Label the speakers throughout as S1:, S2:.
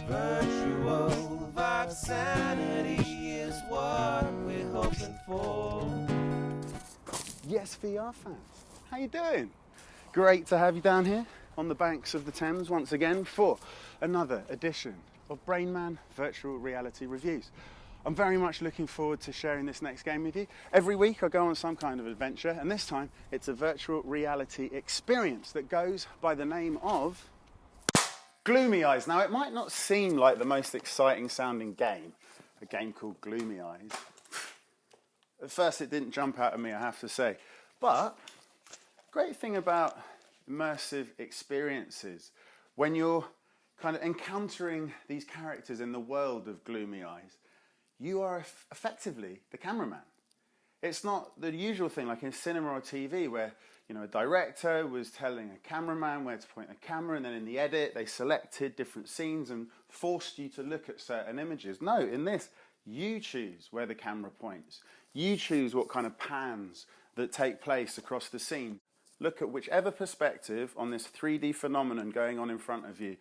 S1: Virtual vibe sanity is what we're hoping for.
S2: Yes, VR fans, how you doing? Great to have you down here on the banks of the Thames once again for another edition of Brain Man Virtual Reality Reviews. I'm very much looking forward to sharing this next game with you. Every week I go on some kind of adventure, and this time it's a virtual reality experience that goes by the name of Gloomy Eyes. Now, it might not seem like the most exciting sounding game, a game called Gloomy Eyes. At first it didn't jump out at me, I have to say. But the great thing about immersive experiences, when you're kind of encountering these characters in the world of Gloomy Eyes, you are effectively the cameraman. It's not the usual thing like in cinema or TV where, you know, a director was telling a cameraman where to point the camera, and then in the edit they selected different scenes and forced you to look at certain images. No, in this, you choose where the camera points. You choose what kind of pans that take place across the scene. Look at whichever perspective on this 3D phenomenon going on in front of you,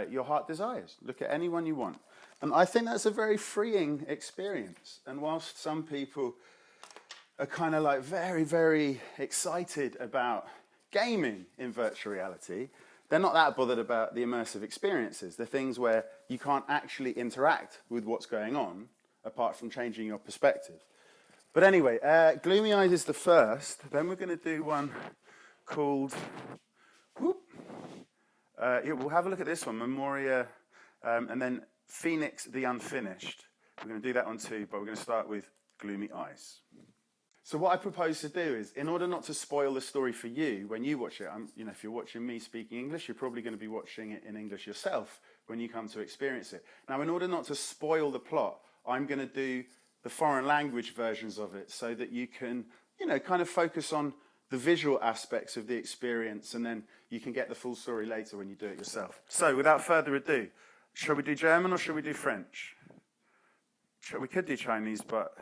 S2: your heart desires. Look at anyone you want. And I think that's a very freeing experience. And whilst some people are kind of like very, very excited about gaming in virtual reality, they're not that bothered about the immersive experiences, the things where you can't actually interact with what's going on apart from changing your perspective. But anyway, Gloomy Eyes is the first. Then we're going to do one called, yeah, we'll have a look at this one, Memoria, and then Phoenix the Unfinished. We're going to do that one too, but we're going to start with Gloomy Eyes. So what I propose to do is, in order not to spoil the story for you when you watch it, you know, if you're watching me speaking English, you're probably going to be watching it in English yourself when you come to experience it. Now, in order not to spoil the plot, I'm going to do the foreign language versions of it so that you can, you know, kind of focus on the visual aspects of the experience, and then you can get the full story later when you do it yourself. So, without further ado, shall we do German or shall we do French? We could do Chinese, but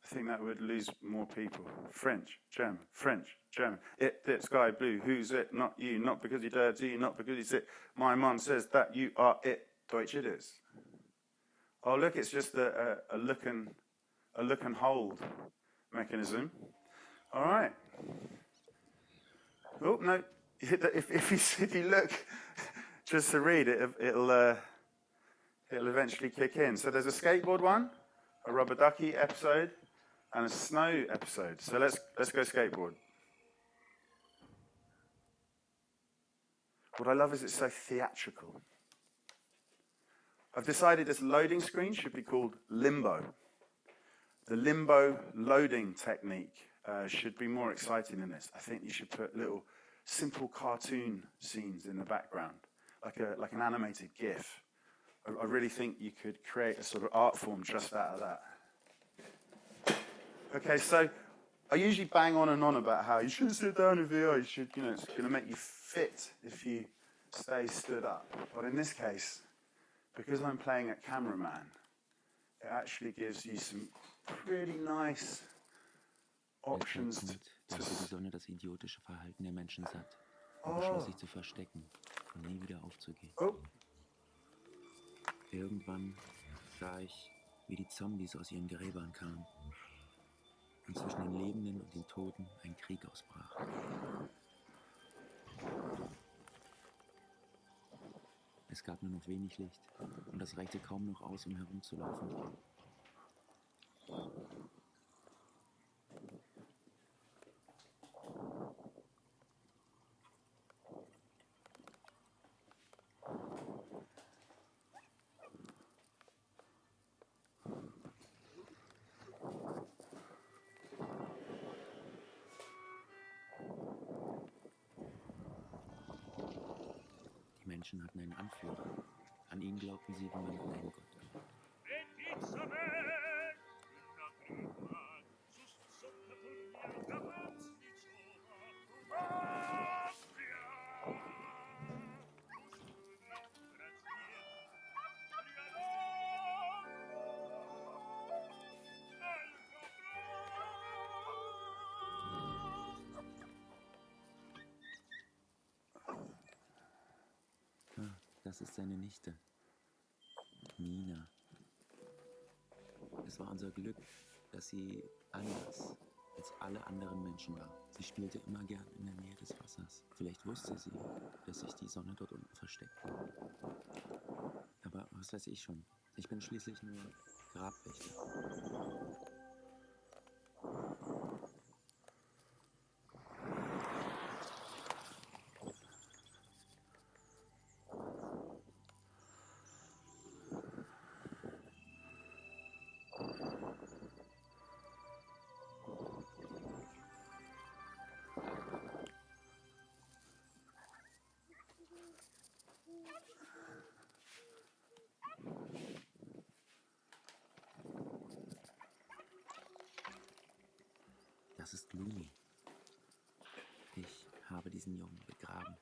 S2: I think that would lose more people. French, German, French, German. It, that sky blue, who's it? Not you, not because you're dirty, not because you sit. My mum says that you are it. Deutsch it is. Oh, look, it's just a look and hold mechanism. All right. Oh, no. If you look just to read it, it'll eventually kick in. So there's a skateboard one, a rubber ducky episode, and a snow episode. So let's go skateboard. What I love is it's so theatrical. I've decided this loading screen should be called limbo. The limbo loading technique should be more exciting than this. I think you should put little simple cartoon scenes in the background, like an animated GIF. I really think you could create a sort of art form just out of that. Okay, so I usually bang on and on about how you should sit down in VR, you should, you know, it's going to make you fit if you stay stood up. But in this case, because I'm playing a cameraman, it actually gives you some pretty nice options to...
S3: die Sonne das idiotische Verhalten der Menschen satt und beschloss sich zu verstecken und nie wieder aufzugehen.
S2: Oh.
S3: Irgendwann sah ich, wie die Zombies aus ihren Gräbern kamen und zwischen den Lebenden und den Toten ein Krieg ausbrach. Es gab nur noch wenig Licht und das reichte kaum noch aus, um herumzulaufen. Die Menschen hatten einen Anführer. An ihn glaubten sie, wie man an einen Gott glaubt. Das ist seine Nichte. Nina. Es war unser Glück, dass sie anders als alle anderen Menschen war. Sie spielte immer gern in der Nähe des Wassers. Vielleicht wusste sie, dass sich die Sonne dort unten versteckte. Aber was weiß ich schon? Ich bin schließlich nur Grabwächter. Das ist Gloomy. Ich habe diesen Jungen begraben.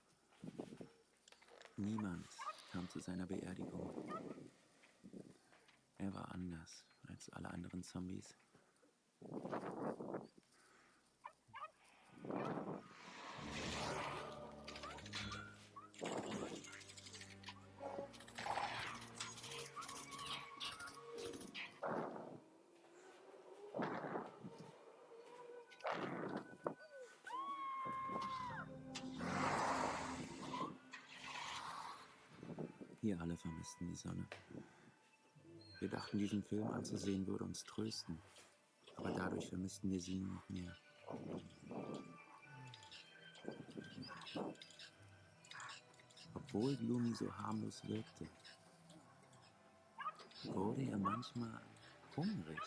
S3: Niemand kam zu seiner Beerdigung. Er war anders als alle anderen Zombies. Wir alle vermissten die Sonne. Wir dachten, diesen Film anzusehen würde uns trösten. Aber dadurch vermissten wir sie noch mehr. Obwohl Gloomy so harmlos wirkte, wurde er manchmal hungrig.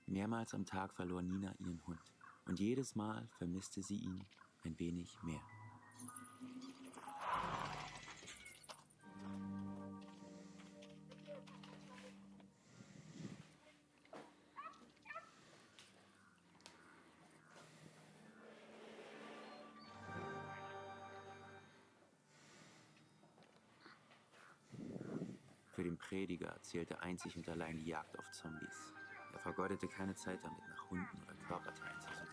S3: Mehrmals am Tag verlor Nina ihren Hund. Und jedes Mal vermisste sie ihn ein wenig mehr. Für den Prediger zählte einzig und allein die Jagd auf Zombies. Er vergeudete keine Zeit damit, nach Hunden oder Körperteilen zu suchen.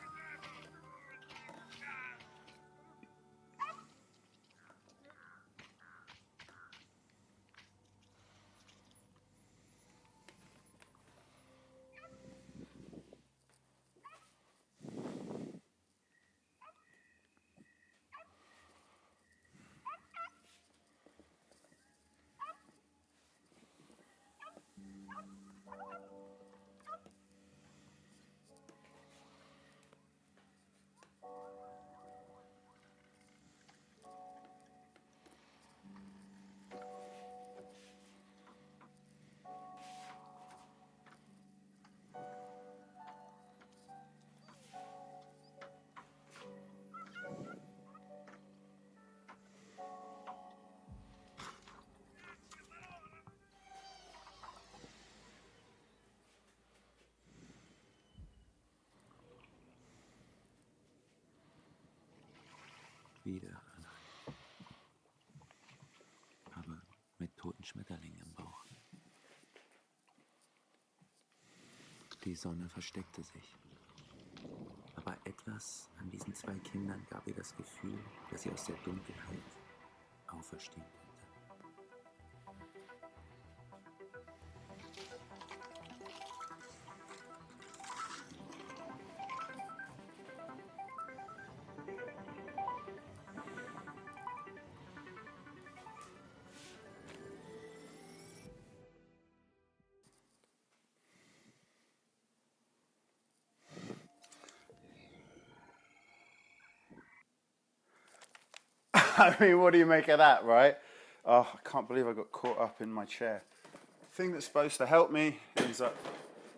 S3: Wieder allein. Aber mit toten Schmetterlingen im Bauch. Die Sonne versteckte sich. Aber etwas an diesen zwei Kindern gab ihr das Gefühl, dass sie aus der Dunkelheit auferstehen konnte.
S2: I mean, what do you make of that, right? Oh, I can't believe I got caught up in my chair. The thing that's supposed to help me ends up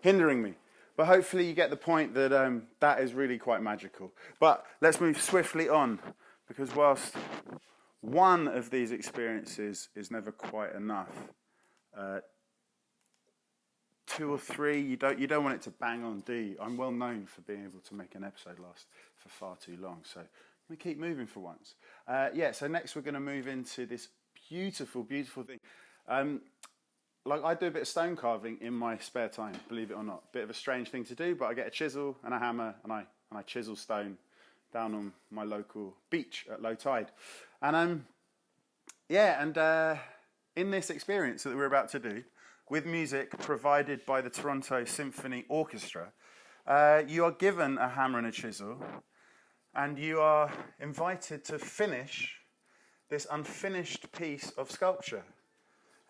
S2: hindering me. But hopefully you get the point that that is really quite magical. But let's move swiftly on, because whilst one of these experiences is never quite enough, two or three, you don't want it to bang on, do you? I'm well known for being able to make an episode last for far too long, so we keep moving for once. So next we're going to move into this beautiful, beautiful thing. Like I do a bit of stone carving in my spare time, believe it or not. Bit of a strange thing to do, but I get a chisel and a hammer and I chisel stone down on my local beach at low tide. And in this experience that we're about to do, with music provided by the Toronto Symphony Orchestra, you are given a hammer and a chisel, and you are invited to finish this unfinished piece of sculpture.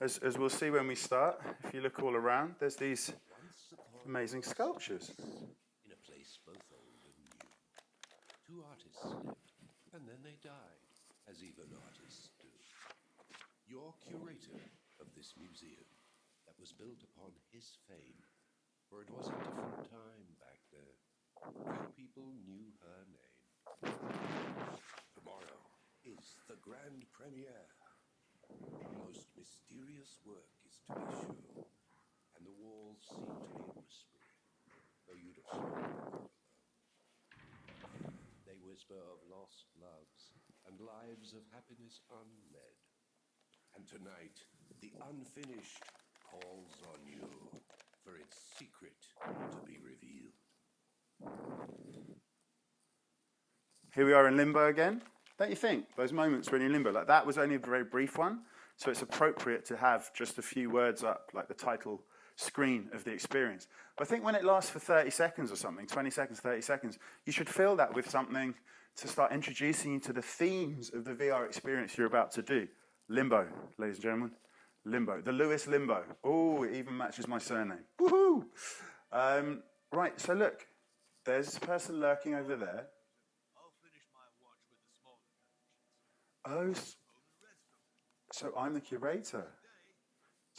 S2: As we'll see when we start, if you look all around, there's these amazing sculptures.
S4: In a place both old and new, two artists lived, and then they died, as even artists do. You're curator of this museum that was built upon his fame, for it was a different time back there. Few people knew her name. Tomorrow is the grand premiere. The most mysterious work is to be shown, and the walls seem to be whispering, though you'd have sworn. They whisper of lost loves and lives of happiness unled. And tonight, the unfinished calls on you for its secret to be revealed.
S2: Here we are in limbo again. Don't you think? Those moments when you're in limbo, like that was only a very brief one, so it's appropriate to have just a few words up, like the title screen of the experience. But I think when it lasts for 30 seconds or something, 20 seconds, 30 seconds, you should fill that with something to start introducing you to the themes of the VR experience you're about to do. Limbo, ladies and gentlemen. Limbo. The Lewis Limbo. Oh, it even matches my surname. Woohoo! Right, so look, there's this person lurking over there. Oh, so I'm the curator.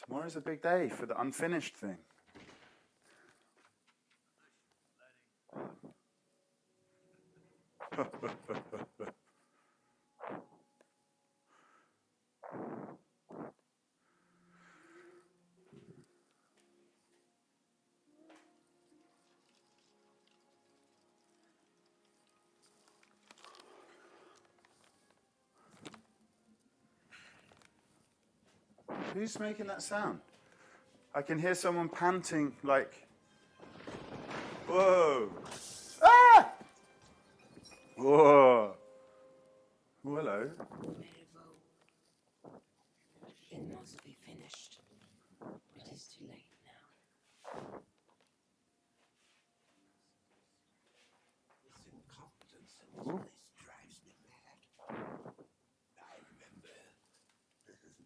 S2: Tomorrow's a big day for the unfinished thing. Who's making that sound? I can hear someone panting like, whoa. Ah! Whoa. Oh, hello.
S5: It must be finished. It is too late now.
S4: This incompetence in this place drives me mad. I remember.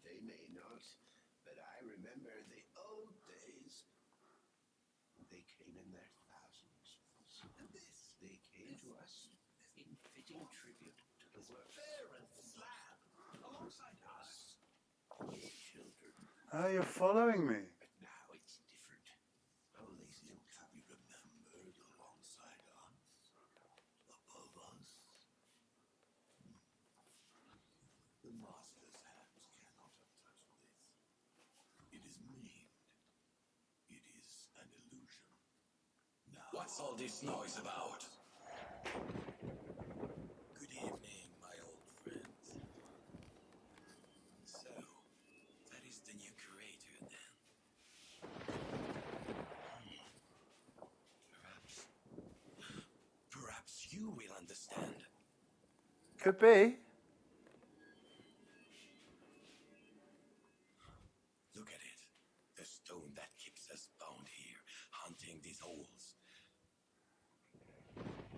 S4: They may not, but I remember the old days. They came in their thousands. And this, they came to us in fitting tribute to the work. Fair and slab, alongside us, his children.
S2: Oh, you're following me.
S4: But now it's different. Oh, they still can be remembered alongside us, above us. The master's hands cannot have touched this. It is maimed. It is an illusion. Now,
S6: What's all this noise about? Good evening, my old friends. So, that is the new curator then. Perhaps you will understand.
S2: Could be.
S6: Look at it. The stone that keeps us bound here, hunting these holes.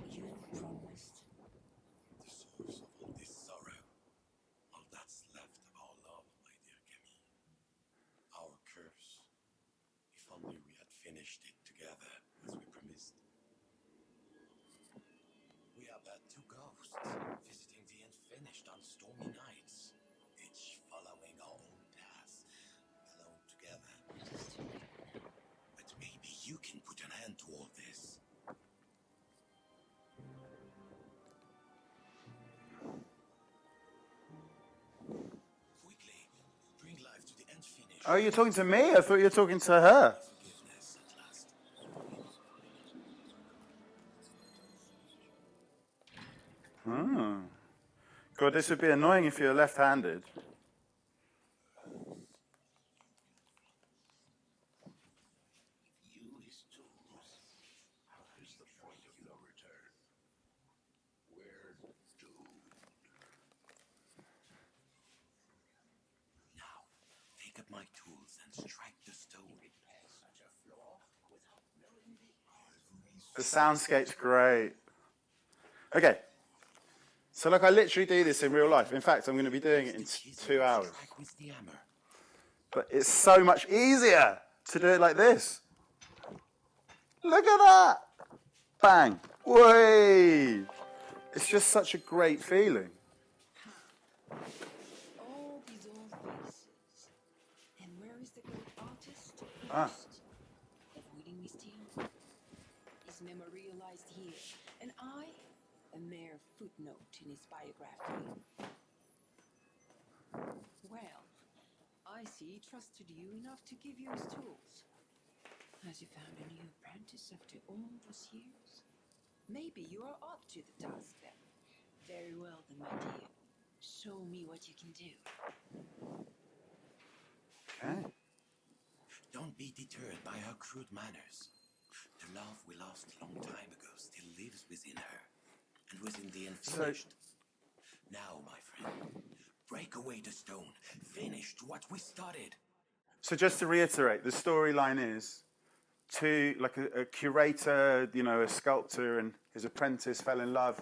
S5: You promised.
S6: The source of all this sorrow. All that's left of our love, my dear Camille. Our curse. If only we had finished it together, as we promised. We are but two ghosts, visiting the unfinished on stormy nights. all this. Quickly, bring life to the end finish.
S2: Oh, you're talking to me? I thought you were talking to her.
S6: Forgiveness at last.
S2: Oh. God, this would be annoying if you're left-handed.
S4: You his tools. Is the point of no return. We're doomed.
S6: Now, take up my tools and strike the stone.
S4: Such a flaw without knowing the
S2: The soundscape's great. Okay. So, like, I literally do this in real life. In fact, I'm going to be doing it in 2 hours.
S6: Strike with the hammer.
S2: But it's so much easier to do it like this. Look at that! Bang! Way! It's just such a great feeling.
S5: All these old faces. And where is the great artist?
S2: Ah.
S5: Lost. Avoiding mysterium. Is memorialized here, and I, a mere footnote in his biography. Well, I see he trusted you enough to give you his tools. Has he found a new apprentice after all those years? Maybe you are up to the task then. Very well then, my dear. Show me what you can do.
S2: Okay.
S6: Don't be deterred by her crude manners. The love we lost a long time ago still lives within her, and within the unfinished. Now, my friend, break away the stone. Finish what we started.
S2: So just to reiterate, the storyline is a curator, a sculptor and his apprentice fell in love.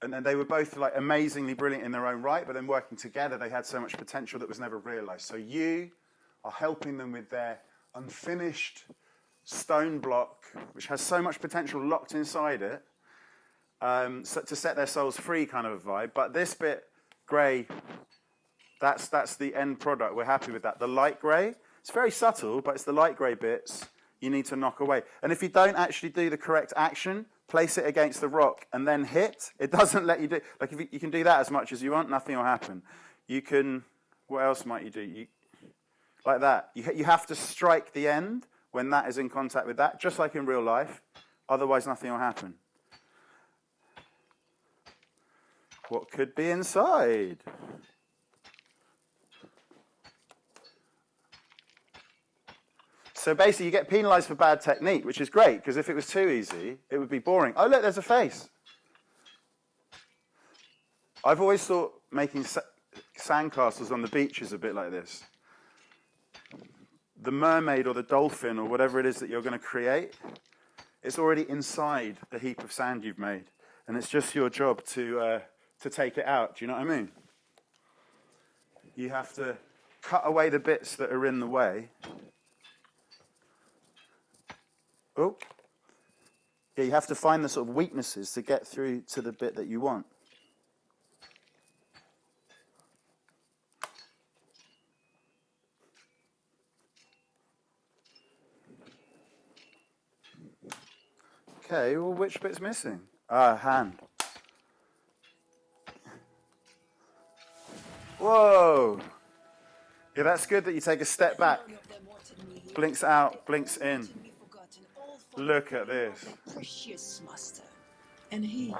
S2: And they were both like amazingly brilliant in their own right, but then working together, they had so much potential that was never realized. So you are helping them with their unfinished stone block, which has so much potential locked inside it, so to set their souls free kind of a vibe. But this bit, grey, that's the end product. We're happy with that. The light grey, it's very subtle, but it's the light grey bits you need to knock away. And if you don't actually do the correct action, place it against the rock and then hit, it doesn't let you do, like if you can do that as much as you want, nothing will happen. You can, what else might you do? Like that. You have to strike the end when that is in contact with that, just like in real life. Otherwise, nothing will happen. What could be inside? So basically, you get penalized for bad technique, which is great, because if it was too easy, it would be boring. Oh, look, there's a face. I've always thought making sandcastles on the beach is a bit like this. The mermaid or the dolphin or whatever it is that you're going to create, it's already inside the heap of sand you've made. And it's just your job to take it out. Do you know what I mean? You have to cut away the bits that are in the way. Oh. Yeah, you have to find the sort of weaknesses to get through to the bit that you want. Okay, well, which bit's missing? Ah, hand. Whoa! Yeah, that's good that you take a step back. Blinks out, blinks in. Look at this.
S5: Precious master. And he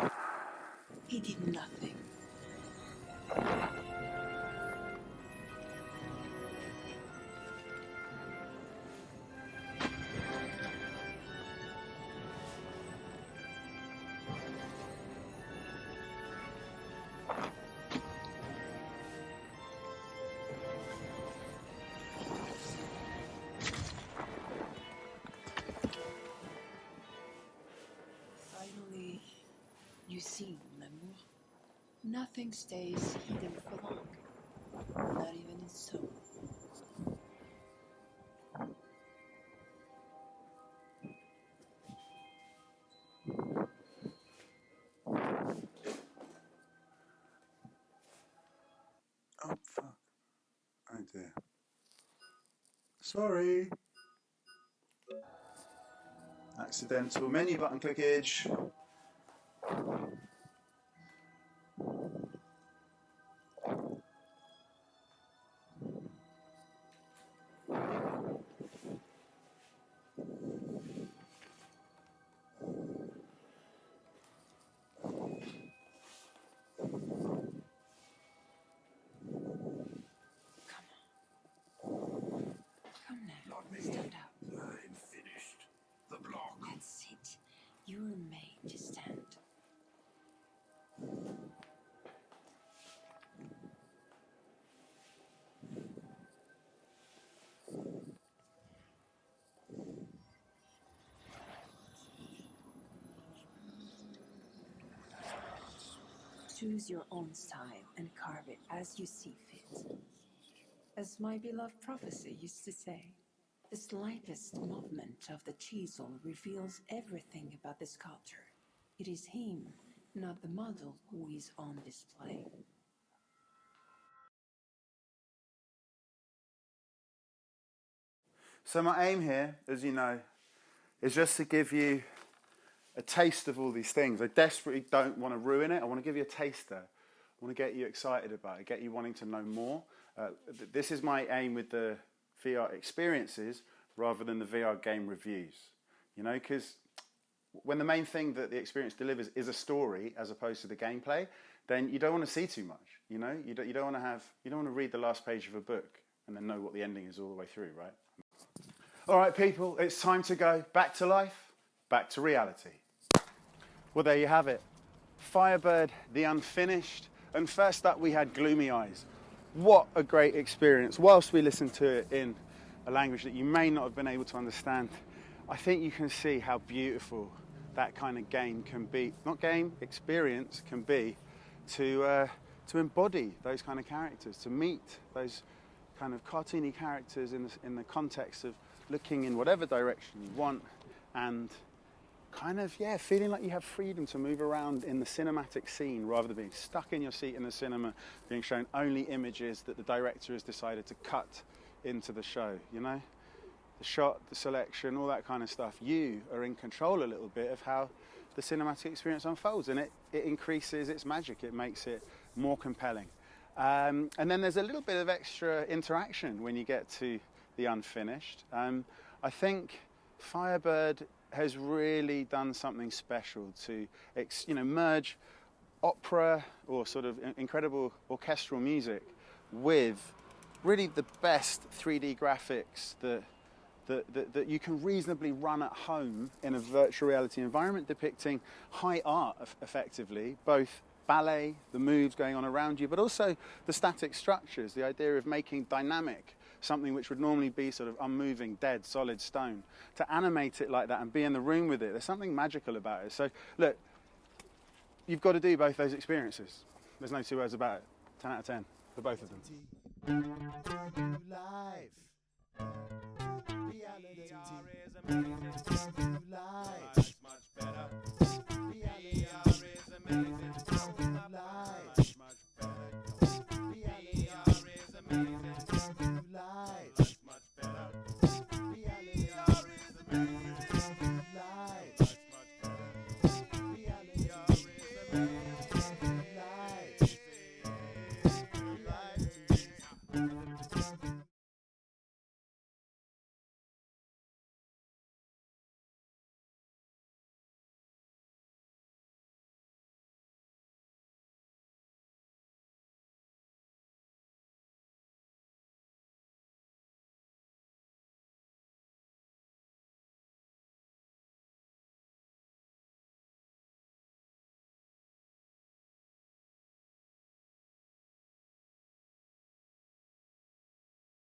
S5: did nothing. Finally, you see, mon amour, nothing stays hidden for long. Not even his soul.
S2: Oh, fuck. Oh, dear. Sorry. That's accidental menu button clickage.
S5: Come now.
S6: Not me.
S5: Stand up.
S6: I'm finished. The block.
S5: That's it. You're made to stand. Choose your own style and carve it as you see fit. As my beloved prophecy used to say, the slightest movement of the chisel reveals everything about the sculptor. It is him, not the model, who is on display.
S2: So my aim here, as you know, is just to give you a taste of all these things. I desperately don't want to ruin it. I want to give you a taster. I want to get you excited about it, get you wanting to know more. This is my aim with the VR experiences rather than the VR game reviews. You know, because when the main thing that the experience delivers is a story as opposed to the gameplay, then you don't want to see too much. You know, you don't want to read the last page of a book and then know what the ending is all the way through, right? All right, people, it's time to go back to life, back to reality. Well, there you have it. Firebird, the unfinished. And first up, we had Gloomy Eyes. What a great experience. Whilst we listened to it in a language that you may not have been able to understand, I think you can see how beautiful that kind of game can be. Not game, experience can be to embody those kind of characters, to meet those kind of cartoony characters in the context of looking in whatever direction you want and kind of, yeah, feeling like you have freedom to move around in the cinematic scene rather than being stuck in your seat in the cinema, being shown only images that the director has decided to cut into the show, you know? The shot, the selection, all that kind of stuff. You are in control a little bit of how the cinematic experience unfolds, and it increases its magic, it makes it more compelling. And then there's a little bit of extra interaction when you get to the unfinished. I think Firebird has really done something special to merge opera or sort of incredible orchestral music with really the best 3D graphics that you can reasonably run at home in a virtual reality environment, depicting high art effectively, both ballet, the moves going on around you, but also the static structures, the idea of making dynamic something which would normally be sort of unmoving, dead, solid stone, to animate it like that and be in the room with it. There's something magical about it. So look, you've got to do both those experiences. There's no two words about it. 10 out of 10 for both of them.
S1: Much better. VR is amazing.